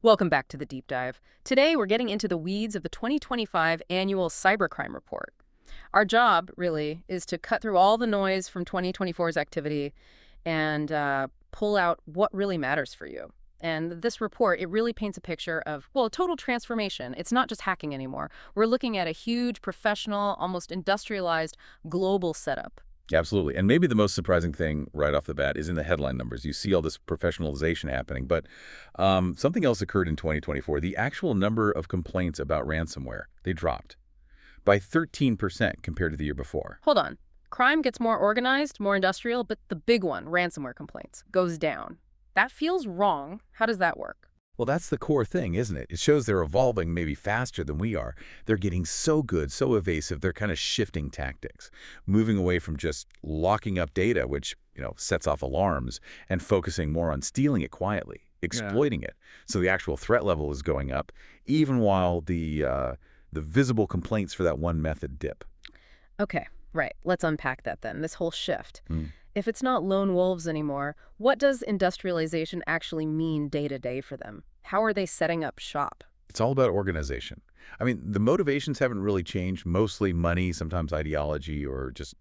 Welcome back to the Deep Dive. Today, we're getting into the weeds of the 2025 annual Cybercrime Report. Our job, really, is to cut through all the noise from 2024's activity and pull out what really matters for you. And this report, it really paints a picture of, well, total transformation. It's not just hacking anymore. We're looking at a huge, professional, almost industrialized, global setup. Absolutely. And maybe the most surprising thing right off the bat is in the headline numbers. You see all this professionalization happening, but something else occurred in 2024. The actual number of complaints about ransomware, they dropped by 13% compared to the year before. Hold on. Crime gets more organized, more industrial, but the big one, ransomware complaints, goes down. That feels wrong. How does that work? Well, that's the core thing, isn't it? It shows they're evolving maybe faster than we are. They're getting so good, so evasive, they're kind of shifting tactics, moving away from just locking up data, which, sets off alarms, and focusing more on stealing it quietly, exploiting it. So the actual threat level is going up, even while the visible complaints for that one method dip. Okay, right. Let's unpack that then, this whole shift. If it's not lone wolves anymore, what does industrialization actually mean day to day for them? How are they setting up shop? It's all about organization. I mean, the motivations haven't really changed, mostly money, sometimes ideology, or just,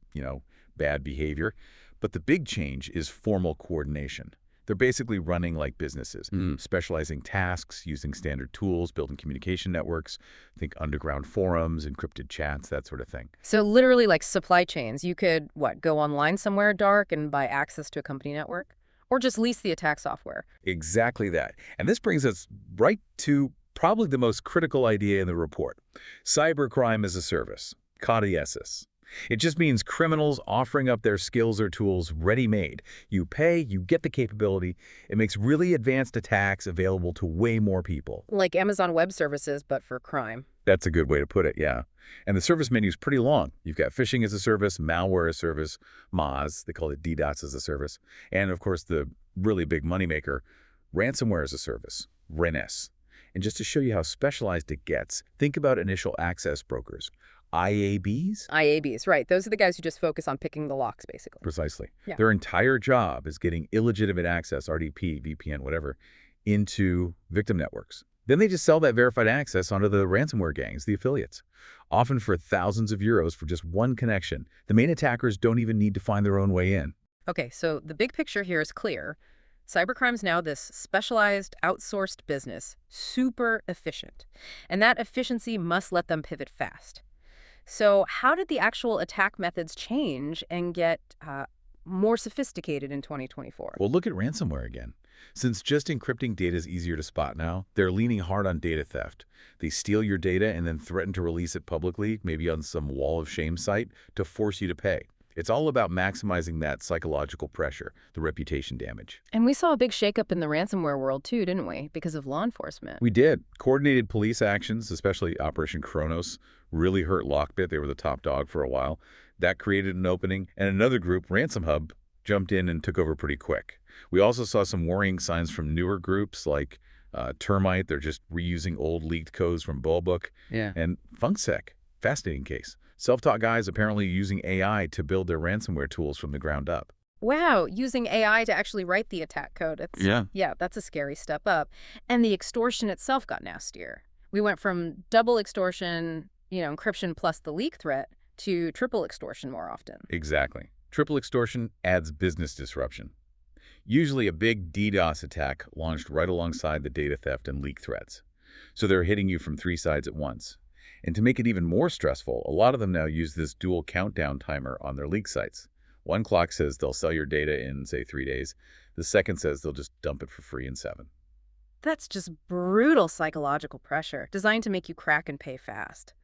bad behavior. But the big change is formal coordination. They're basically running like businesses, specializing tasks, using standard tools, building communication networks, think underground forums, encrypted chats, that sort of thing. So literally like supply chains. You could, go online somewhere dark and buy access to a company network? Or just lease the attack software? Exactly that. And this brings us right to probably the most critical idea in the report: Cybercrime-as-a-Service, CaaS. It just means criminals offering up their skills or tools ready-made. You pay, you get the capability. It makes really advanced attacks available to way more people. Like Amazon Web Services, but for crime. That's a good way to put it, yeah. And the service menu is pretty long. You've got phishing as a service, malware as a service, MAS, they call it DDoS as a service, and of course the really big moneymaker, ransomware as a service, RaaS. And just to show you how specialized it gets, think about initial access brokers. IABs? IABs, right. Those are the guys who just focus on picking the locks, basically. Precisely. Yeah. Their entire job is getting illegitimate access, RDP, VPN, whatever, into victim networks. Then they just sell that verified access onto the ransomware gangs, the affiliates, often for thousands of euros for just one connection. The main attackers don't even need to find their own way in. Okay, so the big picture here is clear. Cybercrime's now this specialized, outsourced business, super efficient. And that efficiency must let them pivot fast. So how did the actual attack methods change and get more sophisticated in 2024? Well, look at ransomware again. Since just encrypting data is easier to spot now, they're leaning hard on data theft. They steal your data and then threaten to release it publicly, maybe on some wall of shame site, to force you to pay. It's all about maximizing that psychological pressure, the reputation damage. And we saw a big shakeup in the ransomware world too, didn't we? Because of law enforcement. We did. Coordinated police actions, especially Operation Cronos, really hurt Lockbit. They were the top dog for a while. That created an opening, and another group, Ransom Hub, jumped in and took over pretty quick. We also saw some worrying signs from newer groups like Termite. They're just reusing old leaked codes from Bullbook. Yeah. And FunkSec, fascinating case. Self-taught guys apparently using AI to build their ransomware tools from the ground up. Wow, using AI to actually write the attack code. Yeah, that's a scary step up. And the extortion itself got nastier. We went from double extortion, encryption plus the leak threat, to triple extortion more often. Exactly. Triple extortion adds business disruption. Usually a big DDoS attack launched right alongside the data theft and leak threats. So they're hitting you from three sides at once. And to make it even more stressful, a lot of them now use this dual countdown timer on their leak sites. One clock says they'll sell your data in, say, 3 days. The second says they'll just dump it for free in 7. That's just brutal psychological pressure, designed to make you crack and pay fast.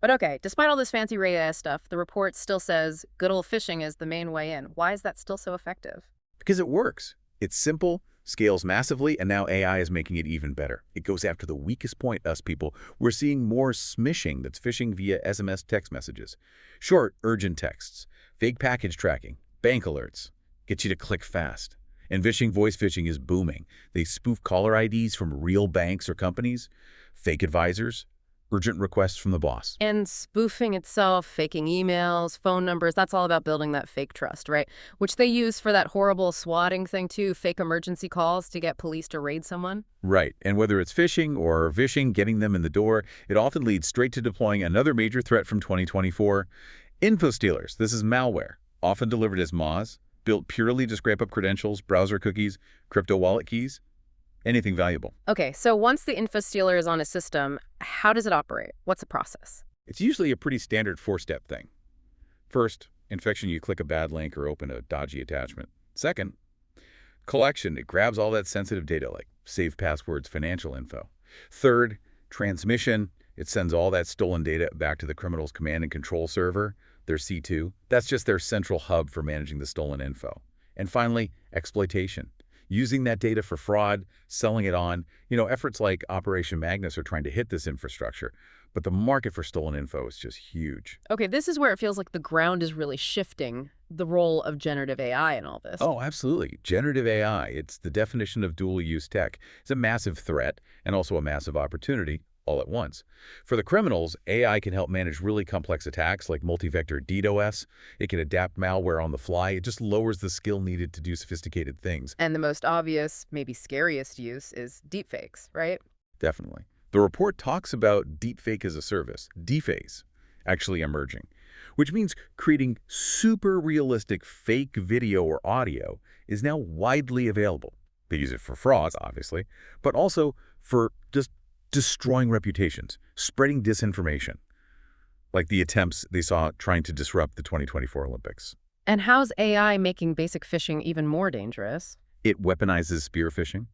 But okay, despite all this fancy RaaS stuff, the report still says good old phishing is the main way in. Why is that still so effective? Because it works. It's simple, scales massively, and now AI is making it even better. It goes after the weakest point, us people. We're seeing more smishing that's phishing via SMS text messages. Short, urgent texts, fake package tracking, bank alerts. Get you to click fast. And voice phishing is booming. They spoof caller IDs from real banks or companies, fake advisors, urgent requests from the boss. And spoofing itself, faking emails, phone numbers, that's all about building that fake trust, right? Which they use for that horrible swatting thing too, fake emergency calls to get police to raid someone. Right, and whether it's phishing or vishing, getting them in the door, it often leads straight to deploying another major threat from 2024, info stealers. This is malware, often delivered as MAAs, built purely to scrape up credentials, browser cookies, crypto wallet keys, anything valuable. Okay, so once the info stealer is on a system, how does it operate? What's the process? It's usually a pretty standard four-step thing. First, infection, you click a bad link or open a dodgy attachment. Second, collection, it grabs all that sensitive data like saved passwords, financial info. Third, transmission, it sends all that stolen data back to the criminal's command and control server, their C2. That's just their central hub for managing the stolen info. And finally, exploitation. Using that data for fraud, selling it on. Efforts like Operation Magnus are trying to hit this infrastructure, but the market for stolen info is just huge. Okay, this is where it feels like the ground is really shifting, the role of generative AI in all this. Oh, absolutely. Generative AI, it's the definition of dual-use tech. It's a massive threat and also a massive opportunity all at once. For the criminals, AI can help manage really complex attacks like multi-vector DDoS. It can adapt malware on the fly. It just lowers the skill needed to do sophisticated things. And the most obvious, maybe scariest use is deepfakes, right? Definitely. The report talks about deepfake-as-a-service, deepfakes, actually emerging, which means creating super realistic fake video or audio is now widely available. They use it for frauds, obviously, but also for just destroying reputations, spreading disinformation, like the attempts they saw trying to disrupt the 2024 Olympics. And how's AI making basic phishing even more dangerous? It weaponizes spear phishing.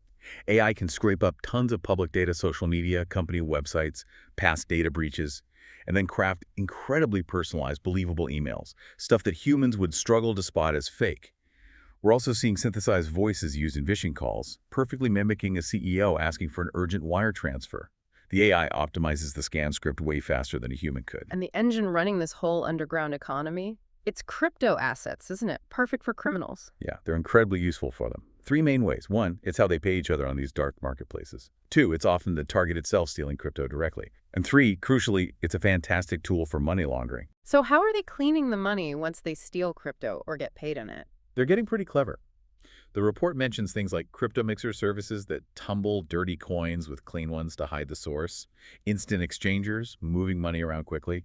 AI can scrape up tons of public data, social media, company websites, past data breaches, and then craft incredibly personalized, believable emails, stuff that humans would struggle to spot as fake. We're also seeing synthesized voices used in phishing calls, perfectly mimicking a CEO asking for an urgent wire transfer. The AI optimizes the scan script way faster than a human could. And the engine running this whole underground economy, it's crypto assets, isn't it? Perfect for criminals. Yeah, they're incredibly useful for them. Three main ways. One, it's how they pay each other on these dark marketplaces. Two, it's often the target itself stealing crypto directly. And three, crucially, it's a fantastic tool for money laundering. So how are they cleaning the money once they steal crypto or get paid in it? They're getting pretty clever. The report mentions things like Cryptomeasures services that tumble dirty coins with clean ones to hide the source, instant exchangers, moving money around quickly,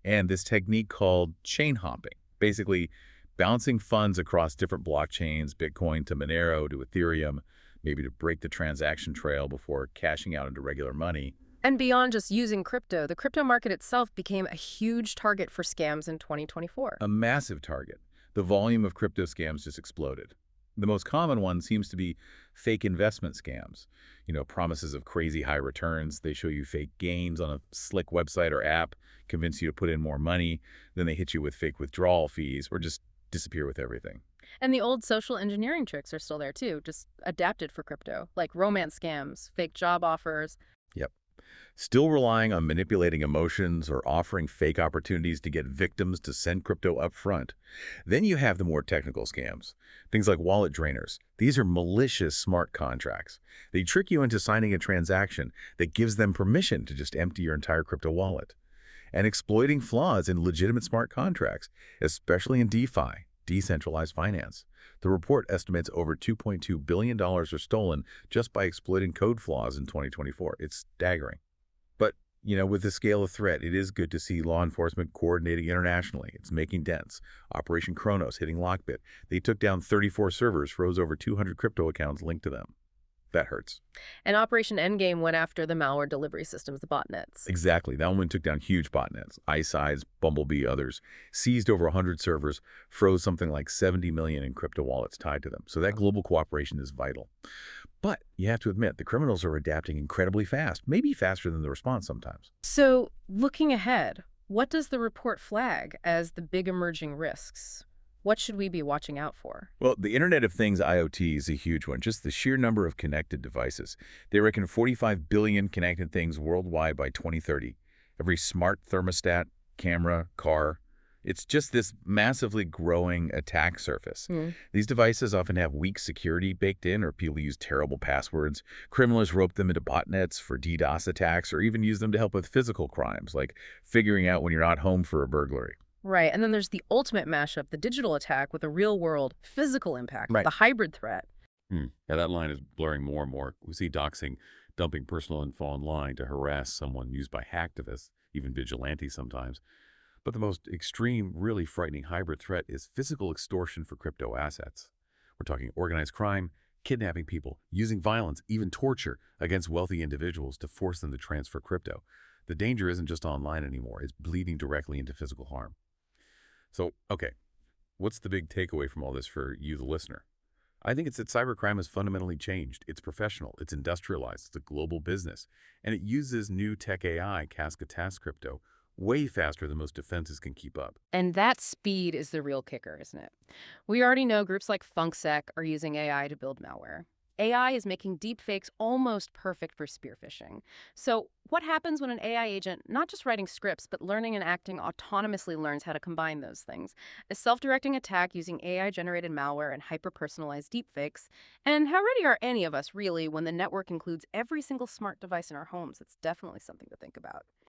and this technique called chain hopping, basically bouncing funds across different blockchains, Bitcoin to Monero to Ethereum, maybe to break the transaction trail before cashing out into regular money. And beyond just using crypto, the crypto market itself became a huge target for scams in 2024. A massive target. The volume of crypto scams just exploded. The most common one seems to be fake investment scams. Promises of crazy high returns. They show you fake gains on a slick website or app, convince you to put in more money, then they hit you with fake withdrawal fees or just disappear with everything. And the old social engineering tricks are still there too, just adapted for crypto, like romance scams, fake job offers. Yep. Still relying on manipulating emotions or offering fake opportunities to get victims to send crypto up front. Then you have the more technical scams, things like wallet drainers. These are malicious smart contracts. They trick you into signing a transaction that gives them permission to just empty your entire crypto wallet. And exploiting flaws in legitimate smart contracts, especially in DeFi, decentralized finance. The report estimates over $2.2 billion are stolen just by exploiting code flaws in 2024. It's staggering. But, with the scale of threat, it is good to see law enforcement coordinating internationally. It's making dents. Operation Cronos hitting Lockbit. They took down 34 servers, froze over 200 crypto accounts linked to them. That hurts. And Operation Endgame went after the malware delivery systems, the botnets. Exactly. That one took down huge botnets. iSides, Bumblebee, others. Seized over 100 servers, froze something like 70 million in crypto wallets tied to them. So that global cooperation is vital. But you have to admit, the criminals are adapting incredibly fast, maybe faster than the response sometimes. So, looking ahead, what does the report flag as the big emerging risks? What should we be watching out for? Well, the Internet of Things, IoT, is a huge one. Just the sheer number of connected devices. They reckon 45 billion connected things worldwide by 2030. Every smart thermostat, camera, car, It's just this massively growing attack surface. These devices often have weak security baked in, or people use terrible passwords. Criminals rope them into botnets for DDoS attacks, or even use them to help with physical crimes, like figuring out when you're not home for a burglary. Right. And then there's the ultimate mashup, the digital attack with a real-world physical impact, Right. the hybrid threat. Yeah, that line is blurring more and more. We see doxing, dumping personal info online to harass someone used by hacktivists, even vigilantes sometimes. But the most extreme, really frightening hybrid threat is physical extortion for crypto assets. We're talking organized crime, kidnapping people, using violence, even torture against wealthy individuals to force them to transfer crypto. The danger isn't just online anymore. It's bleeding directly into physical harm. So, okay, what's the big takeaway from all this for you, the listener? I think it's that cybercrime has fundamentally changed. It's professional, it's industrialized, it's a global business, and it uses new tech AI, CaaS crypto, way faster than most defenses can keep up. And that speed is the real kicker, isn't it? We already know groups like FunkSec are using AI to build malware. AI is making deepfakes almost perfect for spear phishing. So what happens when an AI agent, not just writing scripts, but learning and acting autonomously learns how to combine those things? A self-directing attack using AI-generated malware and hyper-personalized deepfakes? And how ready are any of us, really, when the network includes every single smart device in our homes? It's definitely something to think about.